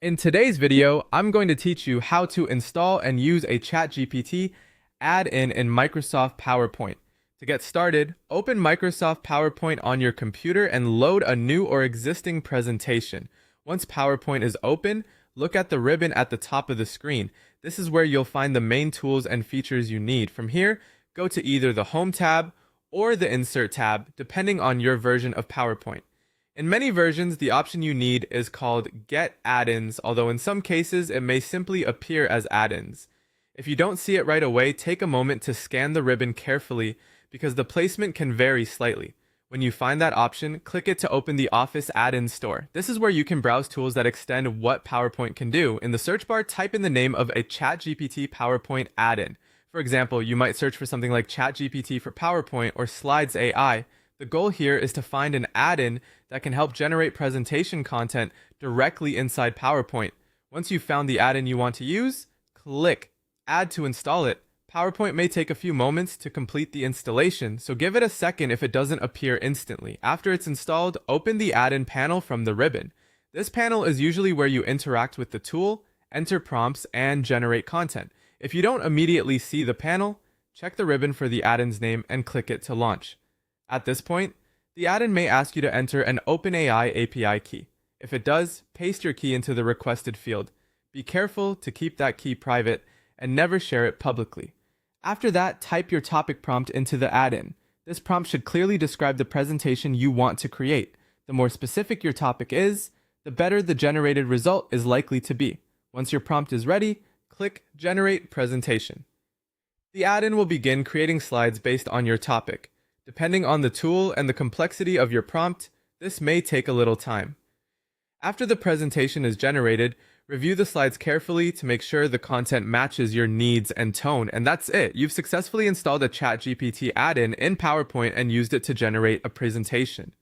In today's video, I'm going to teach you how to install and use a ChatGPT add-in in Microsoft PowerPoint. To get started, open Microsoft PowerPoint on your computer and load a new or existing presentation. Once PowerPoint is open, look at the ribbon at the top of the screen. This is where you'll find the main tools and features you need. From here, go to either the Home tab or the Insert tab, depending on your version of PowerPoint. In many versions, the option you need is called Get Add-ins, although in some cases it may simply appear as add-ins. If you don't see it right away, take a moment to scan the ribbon carefully because the placement can vary slightly. When you find that option, click it to open the Office Add-in store. This is where you can browse tools that extend what PowerPoint can do. In the search bar, type in the name of a ChatGPT PowerPoint add-in. For example, you might search for something like ChatGPT for PowerPoint or Slides AI. The goal here is to find an add-in that can help generate presentation content directly inside PowerPoint. Once you've found the add-in you want to use, click Add to install it. PowerPoint may take a few moments to complete the installation, so give it a second if it doesn't appear instantly. After it's installed, open the add-in panel from the ribbon. This panel is usually where you interact with the tool, enter prompts, and generate content. If you don't immediately see the panel, check the ribbon for the add-in's name and click it to launch. At this point, the add-in may ask you to enter an OpenAI API key. If it does, paste your key into the requested field. Be careful to keep that key private and never share it publicly. After that, type your topic prompt into the add-in. This prompt should clearly describe the presentation you want to create. The more specific your topic is, the better the generated result is likely to be. Once your prompt is ready, click Generate Presentation. The add-in will begin creating slides based on your topic. Depending on the tool and the complexity of your prompt, this may take a little time. After the presentation is generated, review the slides carefully to make sure the content matches your needs and tone, and that's it. You've successfully installed a ChatGPT add-in in PowerPoint and used it to generate a presentation.